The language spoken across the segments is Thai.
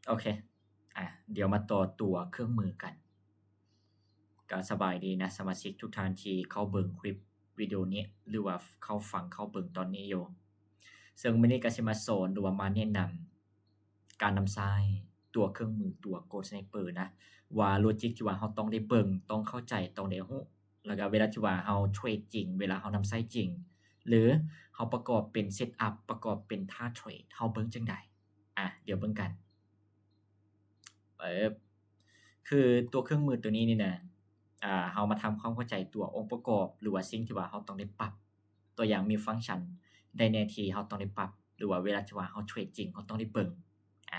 โอเคเดี๋ยวมาต่อตัวเครื่องมือกันก็สบายดีนะสมาชิกทุกท่านที่เข้าเบิ่งคลิปวิดีโอนี้หรือว่าเข้าฟังเข้าเบิ่งตอนนี้อยู่ซึ่งมื้อนี้ก็สิมาสอนหรือว่ามาแนะนำการนำใช้ตัวเครื่องมือตัว Ghost Sniper นะว่าโลจิกที่ว่าเราต้องได้เบิ่งต้องเข้าใจต้องได้รู้แล้วก็เวลาที่ว่าเราเทรดจริงเวลาเรานำใช้จริงหรือเราประกอบเป็นเซตอัปประกอบเป็นท่าเทรดเราเบิ่งจั่งใดเดี๋ยวเบิ่งกันปึ๊บ คือตัวเครื่องมือตัวนี้นี่นะเรามาทำความเข้าใจตัวองค์ประกอบหรือว่าสิ่งที่ว่าเราต้องได้ปรับ ตัวอย่างมีฟังก์ชันใดแน่ที่เราต้องได้ปรับ หรือว่าเวลาที่ว่าเราเทรดจริงเราต้องได้เบิ่งอ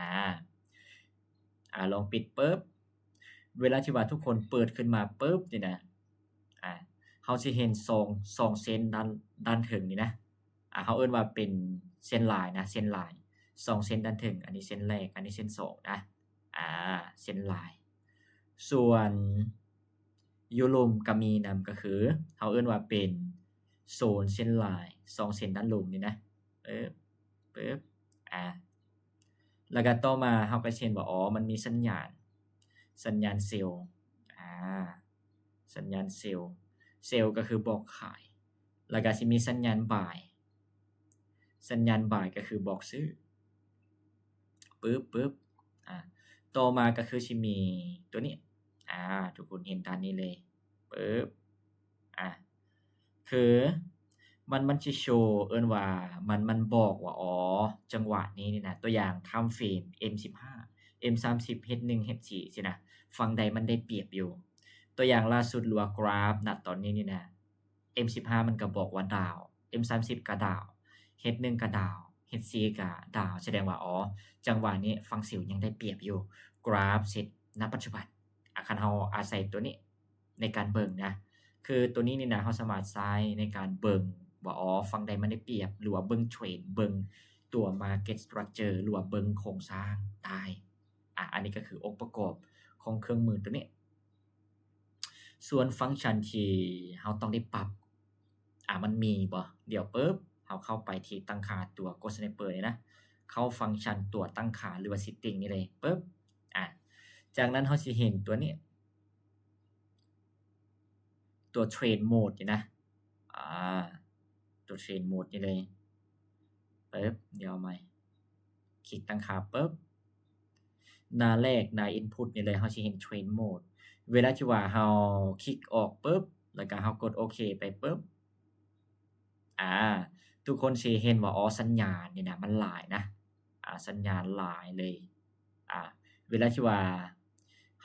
าลองปิดปึ๊บเวลาที่ว่าทุกคนเปิดขึ้นมาปึ๊บนี่นะอ่าเราสิเห็น2เส้นด้านเทิงนี่นะเราเอิ้นว่าเป็นเส้นลายนะเส้นลาย2เส้นด้านเทิงอันนี้เส้นแรกอันนี้เส้น2นะอาเส้นลาย ส่วนยุโรมก็มีนำก็คือเราเอิ้นว่าเป็นโซนเส้นลาย2เส้นด้านลมนี่นะปึ๊บปึ๊บอาแล้วก็ต่อมาเราก็สิเห็นว่าอ๋อมันมีสัญญาณเซลล์อาสัญญาณเซลล์เซลล์ก็คือบอกขายแล้วก็สิมีสัญญาณ Buy สัญญาณ Buy ก็คือบอกซื้อปึ๊บๆต่อมาก็คือสิมีตัวนี้ทุกคนเห็นตามนี้เลยปึ๊บอ่าคือมันสิโชว์เอิ้นว่ามันบอกว่าอ๋อจังหวะนี้นี่นะตัวอย่างไทม์เฟรม M15 M30 H1 H4 สินะฝั่งใดมันได้เปรียบอยู่ตัวอย่างล่าสุดหรือว่ากราฟณตอนนี้นี่นะ M15 มันก็บอกว่าดาว M30 ก็ดาว H1 ก็ดาว H4 ก็ดาวแสดงว่าอ๋อจังหวะนี้ฝั่งเซลล์ยังได้เปรียบอยู่กราฟเซตณปัจจุบันคันเราอาศัยตัวนี้ในการเบิ่งนะคือตัวนี้นี่นะเราสามารถใช้ในการเบิ่งว่าอ๋อฝั่งใดมันได้เปรียบหรือว่าเบิ่งเทรดเบิ่งตัว Market Structure หรือว่าเบิ่งโครงสร้างได้อันนี้ก็คือองค์ประกอบของเครื่องมือตัวนี้ ส่วนฟังก์ชันที่เราต้องได้ปรับมันมีบ่เดี๋ยวปึ๊บเราเข้าไปที่ตั้งค่าตัว Ghost Sniper นี่นะเข้าฟังก์ชันตัวตั้งค่าหรือว่า Setting นี่เลยปึ๊บจากนั้นเราสิเห็นตัวนี้ตัว Trade Mode นี่นะตัว Trade Mode นี่เลยปึ๊บเดี๋ยวเอาใหม่คลิกตั้งค่าปึ๊บหน้าแรกหน้า Input นี่เลยเราสิเห็น Trade Mode เวลาที่ว่าเราคลิกออกปึ๊บแล้วก็เรากดโอเคไปปึ๊บทุกคนสิเห็นว่าอ๋อสัญญาณนี่นะมันหลายนะสัญญาณหลายเลยเวลาที่ว่า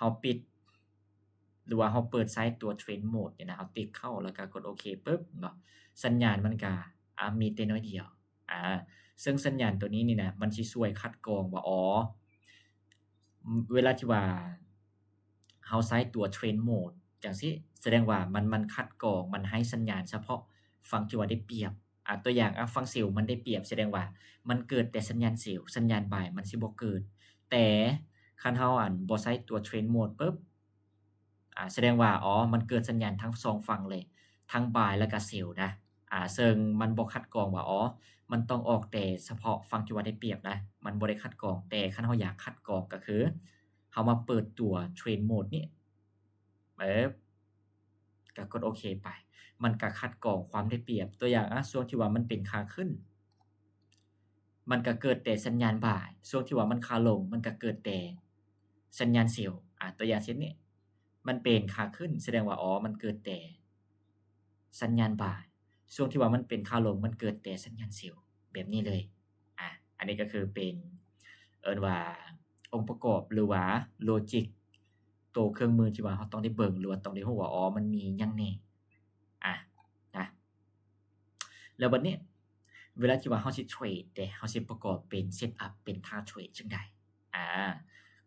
เราปิดหรือว่าเราเปิดใช้ตัว Trend Mode เนี่ยนะเราติ๊กเข้าแล้วก็กดโอเคปึ๊บเนาะสัญญาณมันก็มีแต่น้อยเดียวซึ่งสัญญาณตัวนี้นี่นะมันสิช่วยคัดกรองว่าอ๋อเวลาที่ว่าเราใช้ตัว Trend Mode จังซี้แสดงว่ามันคัดกรองมันให้สัญญาณเฉพาะฝั่งที่ว่าได้เปรียบตัวอย่างฝั่งเซลล์มันได้เปรียบแสดงว่ามันเกิดแต่สัญญาณเซลล์สัญญาณ Buy มันสิบ่เกิดแต่คันเราบ่ใช้ตัว Trend Mode ปึ๊บแสดงว่าอ๋อมันเกิดสัญญาณทั้ง2ฝั่งเลยทั้ง Buy แล้วก็เซลล์นะซึ่งมันบ่คัดกรองว่าอ๋อมันต้องออกแต่เฉพาะฝั่งที่ว่าได้เปรียบนะมันบ่ได้คัดกรองแต่คันเราอยากคัดกรองก็คือเรามาเปิดตัว Trend Mode นี้ปึ๊บก็กดโอเคไปมันก็คัดกรองความได้เปรียบตัวอย่างช่วงที่ว่ามันเป็นขาขึ้นมันก็เกิดแต่สัญญาณ Buy ช่วงที่ว่ามันขาลงมันก็เกิดแต่สัญญาณเซลล์ตัวอย่างเช่นนี้มันเป็นขาขึ้นแสดงว่าอ๋อมันเกิดแต่สัญญาณ Buy ช่วงที่ว่ามันเป็นขาลงมันเกิดแต่สัญญาณเซลล์แบบนี้เลยอันนี้ก็คือเป็นเอิ้นว่าองค์ประกอบหรือว่าโลจิกตัวเครื่องมือที่ว่าเราต้องได้เบิ่งหรือว่าต้องได้รู้ว่าอ๋อมันมีหยังแหน่นะแล้วบัดนี้เวลาที่ว่าเราสิเทรดเดะเราสิประกอบเป็น Setup เป็นท่าเทรดจั่งใด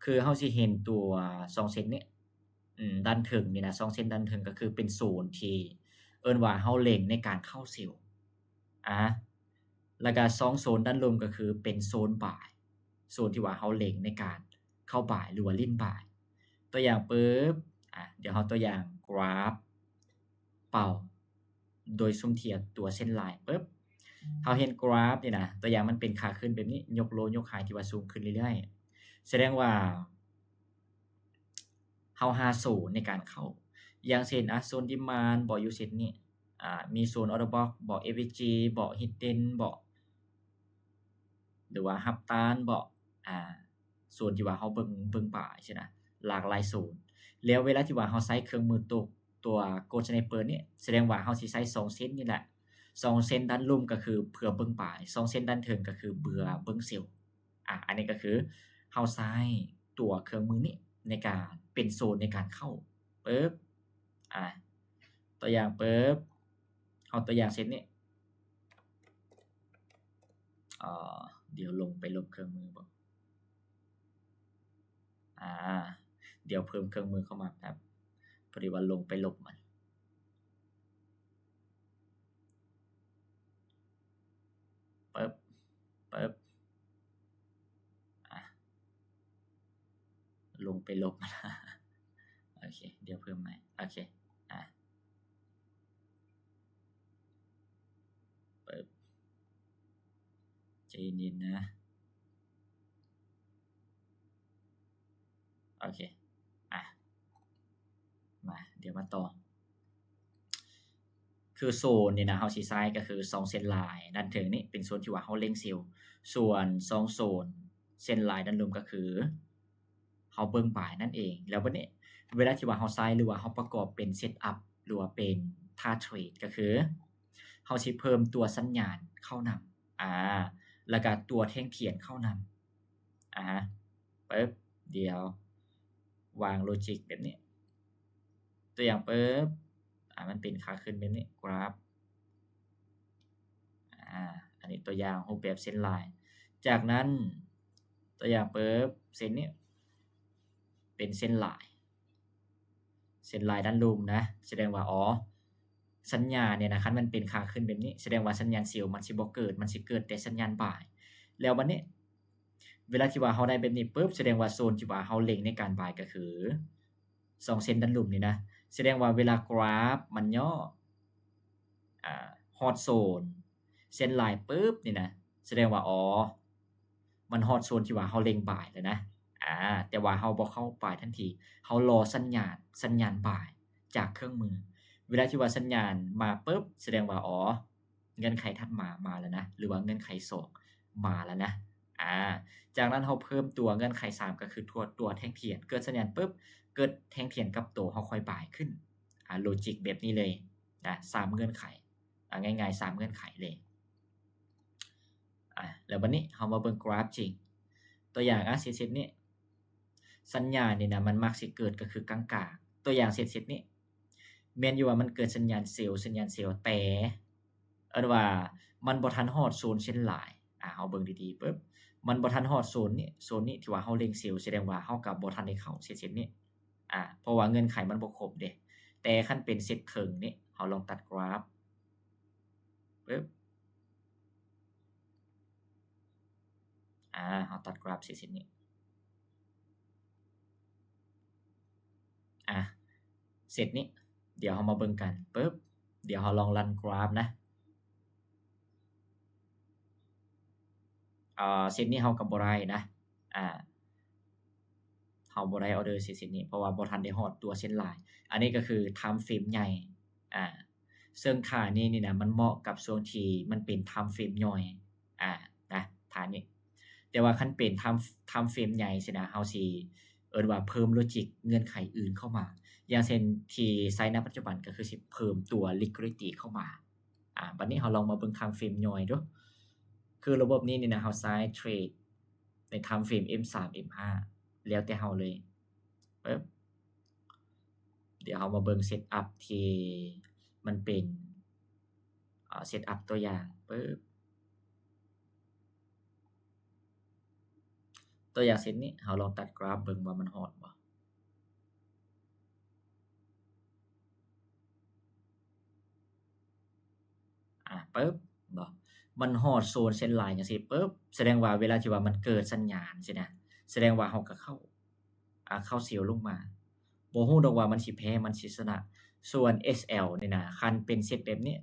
คือเราสิเห็นตัว2เส้นนี้ด้านเทิงนี่นะ2เส้นด้านเทิงก็คือเป็นโซนที่เอิ้นว่าเราเล็งในการเข้าเซลล์แล้วก็2โซนด้านลมก็คือเป็นโซน Buy โซนที่ว่าเราเล็งในการเข้า Buy หรือว่าเล่น Buy ตัวอย่างปึ๊บเดี๋ยวเราตัวอย่างกราฟเป่าโดยซุมเทียบตัวเส้นลายปึ๊บเราเห็นกราฟนี่นะตัวอย่างมันเป็นขาขึ้นแบบนี้ยก Low ยก High ที่ว่าสูงขึ้นเรื่อย แสดงว่าเฮาหาโซนในการเข้าอย่างเช่นโซน demand บ่อยู่เส้นนี้มีโซน order box บ่ FVG บ่ hidden บ่หรือว่ารับตานบ่โซนที่ว่าเฮาเบิ่งป้ายซี้นะหลากหลายโซนแล้วเวลาที่ว่าเฮาใช้เครื่องมือตัว Ghost Sniper นี่แสดงว่าเฮาสิใช้2เส้นนี่แหละ2เส้นด้านลุ่มก็คือเพื่อเบิ่งป้าย2เส้นด้านเทิงก็คือเบื่อเบิ่งเซลล์อันนี้ก็คือเฮาใช้ตัวเครื่องมือนี้ในการเป็นโซนในการเข้าปึ๊บตัวอย่างปึ๊บเอาตัวอย่างเส้นนี้เดี๋ยวลงไปลบเครื่องมือบ่เดี๋ยวเพิ่มเครื่องมือเข้ามาแป๊บพอดีว่าลงไปลบมันปึ๊บลงไปลบมันโอเคเดี๋ยวเพิ่มใหม่โอเคปึ๊บใจเย็นๆนะโอเคมาเดี๋ยวมาต่อคือโซนนี่นะเฮาสิใช้ก็คือ2เส้นลายด้านเทิงนี่เป็นโซนที่ว่าเฮาเล็งเซลล์ส่วน2โซนเส้นลายด้านลุ่มก็คือเฮาเบิ่งป้ายนั่นเองแล้วบัดนี้เวลาที่ว่าเฮาใช้หรือว่าเฮาประกอบเป็นเซตอัปหรือว่าเป็นท่าเทรดก็คือเฮาสิเพิ่มตัวสัญญาณเข้านำแล้วก็ตัวแท่งเทียนเข้านำปึ๊บเดี๋ยววางโลจิกแบบนี้ตัวอย่างปึ๊บมันเป็นขาขึ้นแบบนี้กราฟอันนี้ตัวอย่างรูปแบบเส้นลายจากนั้นตัวอย่างปึ๊บเส้นนี้เป็นเส้นลายด้านลุ่มนะแสดงว่าสัญญาณเนี่ยนะคันมันเป็นขาขึ้นแบบนี้แสดงว่าสัญญาณเซลล์มันสิบ่เกิดมันสิเกิดแต่สัญญาณบ่ายแล้วบัดนี้เวลาที่ว่าเฮาได้แบบนี้ปึ๊บแสดงว่าโซนที่ว่าเฮาเล็งในการบ่ายก็คือ2เส้นด้านลุ่มนี่นะแสดงว่าเวลากราฟมันย่อฮอดโซนเส้นลายปึ๊บนี่นะแสดงว่ามันฮอดโซนที่ว่าเฮาเล็งบ่ายแล้วนะแต่ว่าเฮาบ่เข้าบ่ายทันทีเฮารอสัญญาณบ่ายจากเครื่องมือเวลาที่ว่าสัญญาณมาปึ๊บแสดงว่าเงื่อนไขถัดมาแล้วนะหรือว่าเงื่อนไข2มาแล้วนะจากนั้นเฮาเพิ่มตัวเงื่อนไข3ก็คือตัวแท่งเทียนเกิดสัญญาณปึ๊บเกิดแท่งเทียนกับตัวเฮาค่อยบ่ายขึ้นโลจิกแบบนี้เลยนะ3เงื่อนไขง่ายๆ3เงื่อนไขเลยแล้วบัดนี้เฮามาเบิ่งกราฟจริงตัวอย่างเซตนี้สัญญาณนี่นะมันมักสิเกิดก็คือกลางๆตัวอย่างเซตนี้แม่นอยู่ว่ามันเกิดสัญญาณเซลล์แต่ว่ามันบ่ทันฮอดโซนเส้นลายเฮาเบิ่งดีๆปึ๊บมันบ่ทันฮอดโซนนี้ที่ว่าเฮาเล็งเซลล์แสดงว่าเฮาก็บ่ทันได้เข้าเซตนี้เพราะว่าเงื่อนไขมันบ่ครบเด้แต่คันเป็นเซตครึ่งนี่เฮาลองตัดกราฟปึ๊บเฮาตัดกราฟเซตนี้เสร็จนี้เดี๋ยวเฮามาเบิ่งกันปึ๊บเดี๋ยวเฮาลองรันกราฟนะเส้นนี้เฮาก็บ่ได้นะเฮาบ่ได้ออเดอร์เส้นนี้เพราะว่าบ่ทันได้ฮอดตัวเส้นลายอันนี้ก็คือไทม์เฟรมใหญ่ซึ่งท่านี้นี่นะมันเหมาะกับช่วงที่มันเป็นไทม์เฟรมย่อยนะท่านี้แต่ว่าคันเป็นไทม์เฟรมใหญ่ซี้นะเฮาสิเอิ้นว่าเพิ่มโลจิกเงื่อนไขอื่นเข้ามาอย่างเช่นที่ใช้ณปัจจุบันก็คือสิเพิ่มตัว liquidity เข้ามาบัดนี้เฮาลองมาเบิ่งไทม์เฟรมย่อยดูคือระบบนี้นี่นะเฮาใช้เทรดในไทม์เฟรม M3 M5 แล้วแต่เฮาเลยปึ๊บเดี๋ยวเฮามาเบิ่งเซตอัปที่มันเป็นเซตอัปตัวอย่างปึ๊บตัวอย่างเส้นนี้เฮาลองตัดกราฟเบิ่งว่ามันฮอดบ่ปึ๊บบ่มันฮอดโซนเส้นลายจังซี่ปึ๊บแสดงว่าเวลาที่ว่ามันเกิดสัญญาณซี้นะแสดงว่าเฮาก็เข้าเซลล์ลงมาบ่ฮู้ดอกว่ามันสิแพ้มันสิชนะส่วน SL นี่นะคันเป็นเซตแบบนี้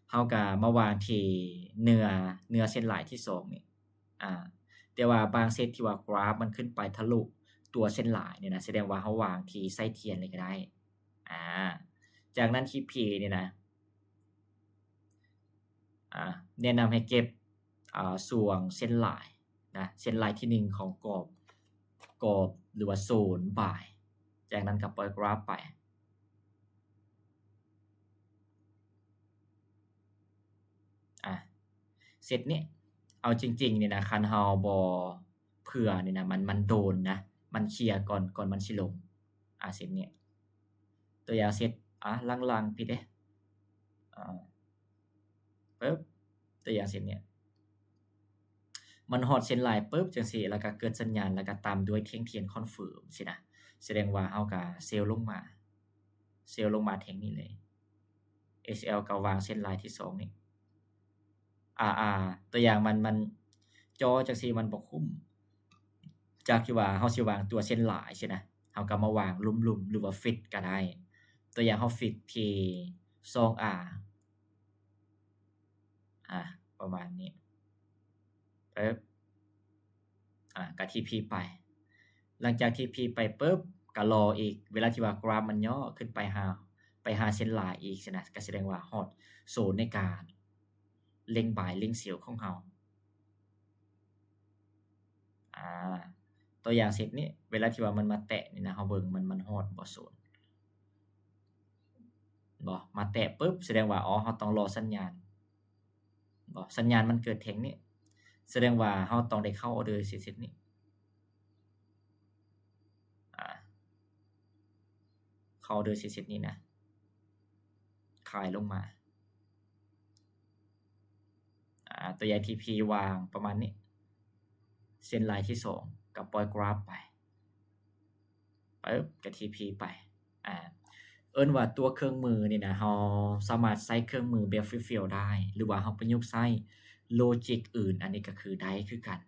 เฮาก็มาวางที่เนื้อเส้นลายที่2นี่ แต่ว่าบางเซตที่ว่ากราฟมันขึ้นไปทะลุตัวเส้นหลายเนี่ยนะแสดงว่าเขาวางที่ไส้เทียนเลยก็ได้จากนั้น TP เนี่ยนะแนะนำให้เก็บส่วงเส้นลายนะเส้นลายที่1ของกรอบหรือว่าโซนบ่ายจากนั้นก็ปล่อยกราฟไปเสร็จนี้เอาจริงๆเนี่ยนะคันเฮาบ่เผื่อเนี่ยนะมันโดนนะมันเคลียร์ก่อนมันสิลงเสร็จเนี่ยตัวอย่างเสร็จลังๆพี่เด้ปึ๊บตัวอย่างเสร็จเนี่ยมันฮอดเส้นลายปึ๊บจังซี่แล้วก็เกิดสัญญาณแล้วก็ตามด้วยเท่งเทียนคอนเฟิร์มสินะแสดงว่าเฮาก็เซลล์ลงมาแท่งนี้เลย SL ก็วางเส้นลายที่2นี่ตัวอย่างมันจอจังซี่มันบ่คุ้มจากที่ว่าเฮาสิวางตัวเส้นหลายสินะเฮาก็มาวางลุ่มๆหรือว่าฟิกก็ได้ตัวอย่างเฮาฟิกที่ 2R ประมาณนี้ปึ๊บก็ TP ไปหลังจาก TP ไปปึ๊บก็รออีกเวลาที่ว่ากราฟมันย่อขึ้นไปหาเส้นหลายอีกสินะก็แสดงว่าฮอดโซนในการเล็ง buy เล็ง sell ของเฮาตัวอย่างเสร็จนี้เวลาที่ว่ามันมาแตะนี่นะเฮาเบิ่งมันฮอดบ่โซนบ่มาแตะปึ๊บแสดงว่าเฮาต้องรอสัญญาณบ่สัญญาณมันเกิดแท่งนี้แสดงว่าเฮาต้องได้เข้าออเดอร์สิเสร็จนี้เข้าออเดอร์สิเสร็จนี้นะขายลงมาตัวอย่าง TP วางประมาณนี้เส้นลายที่2ก็ปล่อยกราฟไปปึ๊บก็ TP ไปเอิ้นว่าตัวเครื่องมือนี่นะเฮาสามารถใช้เครื่องมือแบบเฟี้ยวๆได้หรือว่าเฮาประยุกต์ใช้โลจิกอื่นอันนี้ก็คือได้คือกัน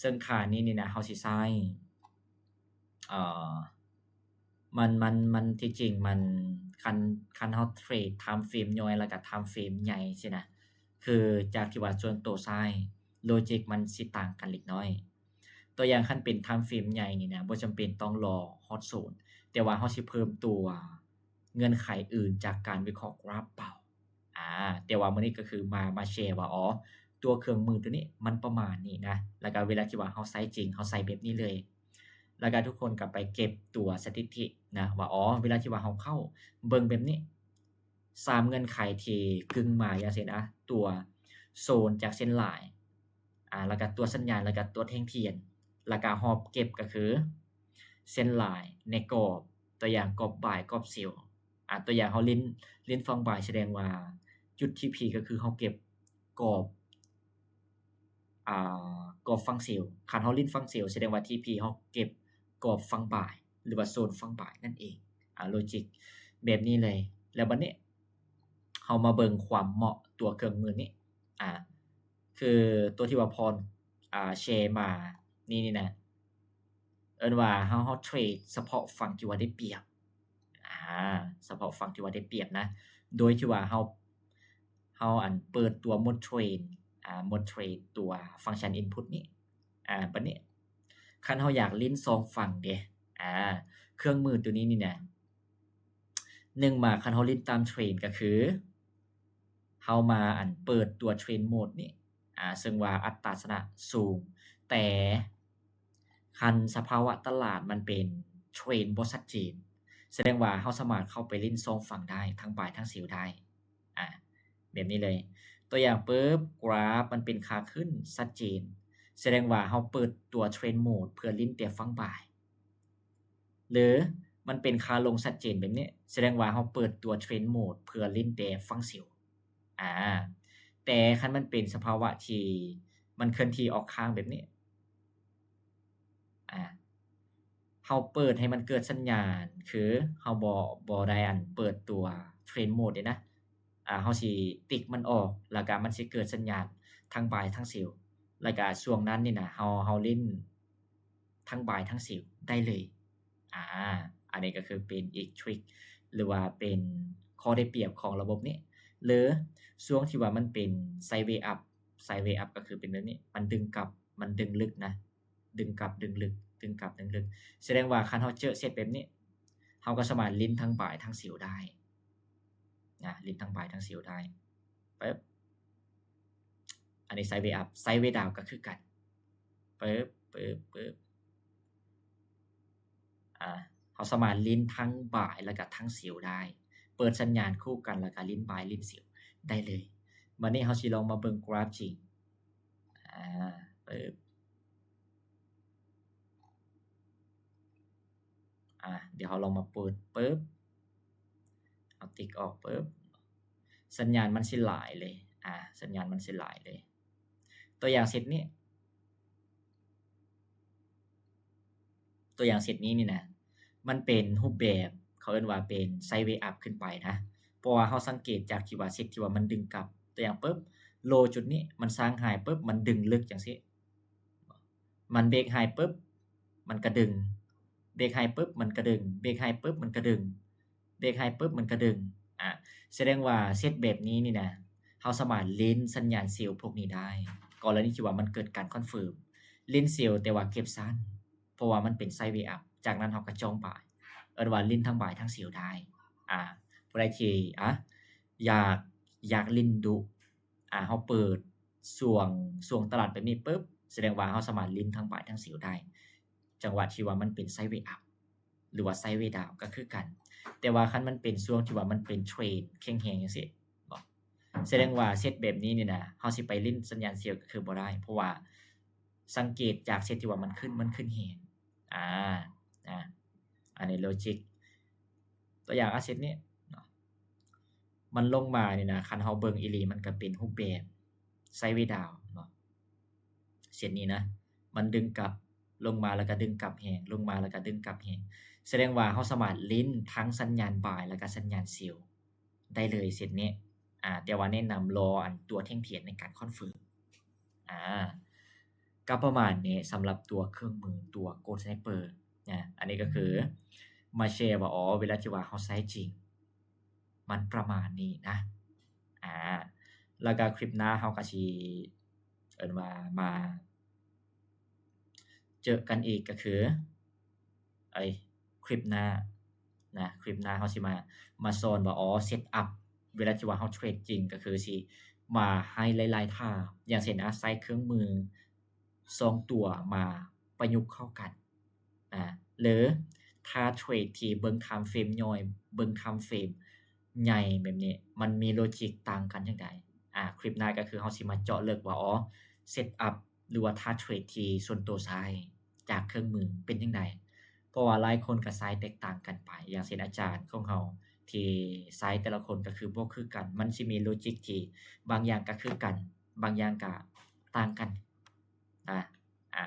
ซึ่งค่านี้นี่นะเฮาสิใช้มันที่จริงมันคันเฮาเทรด time frame ย่อยแล้วก็ time frame ใหญ่ซี้นะคือจากที่ว่าส่วนตัวใช้โลจิกมันสิต่างกันเล็กน้อยตัวอย่างคันเป็น time frame ใหญ่นี่นะบ่จำเป็นต้องรอฮอดโซนแต่ว่าเฮาสิเพิ่มตัวเงื่อนไขอื่นจากการวิเคราะห์กราฟเปล่าแต่ว่ามื้อนี้ก็คือมาแชร์ว่าตัวเครื่องมือตัวนี้มันประมาณนี้นะแล้วก็เวลาที่ว่าเฮาใช้จริงเฮาใช้แบบนี้เลยแล้วก็ทุกคนก็ไปเก็บตัวสถิตินะว่าเวลาที่ว่าเฮาเข้าเบิ่งแบบนี้3เงื่อนไขที่กึ่งมาจังซี่นะตัวโซนจากเส้นลายแล้วก็ตัวสัญญาณแล้วก็ตัวแท่งเทียนแล้วก็หอบเก็บก็คือเส้นลายในกรอบตัวอย่างกรอบบ่ายกรอบเซลล์ตัวอย่างเฮาลิ้นฟังบ่ายแสดงว่าจุด TP ก็คือเฮาเก็บกรอบกรอบฝั่งเซลล์คันเฮาลิ้นฝั่งเซลล์แสดงว่า TP เฮาเก็บกรอบฝั่งบ่ายหรือว่าโซนฝั่งบ่ายนั่นเองโลจิกแบบนี้เลยแล้วบัดนี้เฮามาเบิ่งความเหมาะตัวเครื่องมือนี้คือตัวที่ว่าพรแชร์มานี่นะเอิ้นว่าเฮาเทรดเฉพาะฝั่งที่ว่าได้เปรียบเฉพาะฝั่งที่ว่าได้เปรียบนะโดยที่ว่าเฮาเปิดตัว Mode Trade Mode Trade ตัวฟังก์ชัน Input นี้บัดนี้คันเฮาอยากลิ้น2ฝั่งเดะเครื่องมือตัวนี้นี่นะ1มาคันเฮาลิ้นตามเทรนด์ก็คือเฮามาเปิดตัว Trend Mode นี้ซึ่งว่าอัตราชนะสูงแต่คันสภาวะตลาดมันเป็นเทรนด์บ่ชัดเจนแสดงว่าเฮาสามารถเข้าไปเล่น2ฝั่งได้ทั้ง buy ทั้ง sell ได้แบบนี้เลยตัวอย่างปึ๊บกราฟมันเป็นขาขึ้นชัดเจนแสดงว่าเฮาเปิดตัว Trend Mode เพื่อลิ้นแต่ฝั่ง buy หรือมันเป็นขาลงชัดเจนแบบนี้แสดงว่าเฮาเปิดตัว Trend Mode เพื่อลิ้นแต่ฝั่ง sell แต่คันมันเป็นสภาวะที่มันเคลื่อนที่ออกข้างแบบนี้เฮาเปิดให้มันเกิดสัญญาณคือเฮาบ่ได้เปิดตัว Trend Mode นี่นะเฮาสิติ๊กมันออกแล้วก็มันสิเกิดสัญญาณทั้ง buy ทั้ง sell แล้วก็ช่วงนั้นนี่น่ะเฮาเล่นทั้ง buy ทั้ง sell ได้เลยอันนี้ก็คือเป็นอีกทริกหรือว่าเป็นข้อได้เปรียบของระบบนี้หรือช่วงที่ว่ามันเป็น Sideways up sideways up ก็คือเป็นแบบนี้มันดึงกลับมันดึงลึกนะดึงกลับดึงลึกดึงกลับดึงลึกแสดงว่าคันเฮาเจอเซตแบบนี้เฮาก็สามารถลิ้นทั้งบ่ายทั้งเสียวได้นะลิ้นทั้งบ่ายทั้งเสียวได้ปึ๊บอันนี้ sideways up sideways down ก็คือกันปึ๊บเฮาสามารถลิ้นทั้งบ่ายแล้วก็ทั้งเสียวได้เปิดสัญญาณคู่กันแล้วก็ลิ้นบ่ายลิ้นเสียวได้เลยวันนี้เฮาสิลองมาเบิ่งกราฟจริงปึ๊บเดี๋ยวเราลองมาเปิดปึ๊บเอาติ๊กออกปึ๊บสัญญาณมันสิหลายเลยสัญญาณมันสิหลายเลยตัวอย่างเซตนี้ตัวอย่างเซตนี้นี่นะมันเป็นรูปแบบเขาเอิ้นว่าเป็น sideways up ขึ้นไปนะเพราะว่าเราสังเกตจากที่ว่าเซตที่ว่ามันดึงกลับตัวอย่างปึ๊บโลจุดนี้มันสร้างไฮปึ๊บมันดึงลึกจังซี่มันเบรกไฮปึ๊บมันก็ดึงเบรกไฮปึ๊บมันก็ดึงเบรกไฮปึ๊บมันก็ดึงเบรกไฮปึ๊บมันก็ดึงแสดงว่าเซตแบบนี้นี่นะเราสามารถเล่นสัญญาณเซลล์พวกนี้ได้กรณีที่ว่ามันเกิดการคอนเฟิร์มเล่นเซลล์แต่ว่าเก็บสั้นเพราะว่ามันเป็น sideways up จากนั้นเราก็จองบ่ายเอิ้นว่าเล่นทั้งบ่ายทั้งเซลล์ได้ผู้ใดที่อยากเล่นดุเราเปิดช่วงตลาดแบบนี้ปึ๊บแสดงว่าเราสามารถเล่นทั้งบ่ายทั้งเซลล์ได้จังหวะที่ว่ามันเป็น sideways up หรือว่า sideways down ก็คือกันแต่ว่าคันมันเป็นช่วงที่ว่ามันเป็นเทรนแข็งแรงจังซี่บ่แสดงว่าเซตแบบนี้นี่นะเฮาสิไปลิ้นสัญญาณเซลล์ก็คือบ่ได้เพราะว่าสังเกตจากเซตที่ว่ามันขึ้นแรงอันนี้ logic ตัวอย่างเซตนี้เนาะมันลงมานี่นะคันเฮาเบิ่งอีหลีมันก็เป็นรูปแบบ sideways down เนาะเส้นนี้นะมันดึงกลับลงมาแล้วก็ดึงกลับแรงลงมาแล้วก็ดึงกลับแรงแสดงว่าเราสามารถลิ้นทั้งสัญญาณบ่ายแล้วก็สัญญาณเซลล์ได้เลยเส้นนี้แต่ว่าแนะนำรออันตัวแท่งเทียนในการคอนเฟิร์มก็ประมาณนี้สำหรับตัวเครื่องมือตัว Gold Sniper อันนี้ก็คือมาแชร์ว่าเวลาที่ว่าเราใช้จริงมันประมาณนี้นะแล้วก็คลิปหน้าเราก็สิเอิ้นว่ามาเจอกันอีกก็คือคลิปหน้าคลิปหน้าเราสิมาสอนว่าเซตอัปเวลาที่ว่าเราเทรดจริงก็คือสิมาให้หลายๆท่าอย่างเช่นใส่เครื่องมือ2ตัวมาประยุกต์เข้ากันหรือถ้าเทรดที่เบิ่ง time frame ย่อยเบิ่ง time frame ใหญ่แบบนี้มันมี logic ต่างกันจังไดคลิปหน้าก็คือเราสิมาเจาะลึกว่าเซตอัปหรือว่าท่าเทรดที่ส่วนตัวใช้จากเครื่องมือเป็นจังไดเพราะว่าหลายคนก็ใช้แตกต่างกันไปอย่างเช่นอาจารย์ของเราที่ใช้แต่ละคนก็คือบ่คือกันมันสิมี logic ที่บางอย่างก็คือกันบางอย่างก็ต่างกัน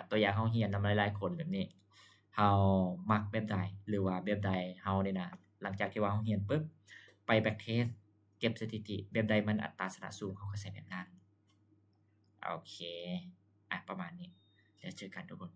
ตัวอย่างเราเรียนนำหลายๆคนแบบนี้เรามักแบบใดหรือว่าแบบใดเรานี่นะหลังจากที่ว่าเราเรียนปึ๊บไป back test เก็บสถิติแบบใดมันอัตราชนะสูงเราก็ใช้แบบนั้นโอเคประมาณนี้เดี๋ยวเจอกันทุกคน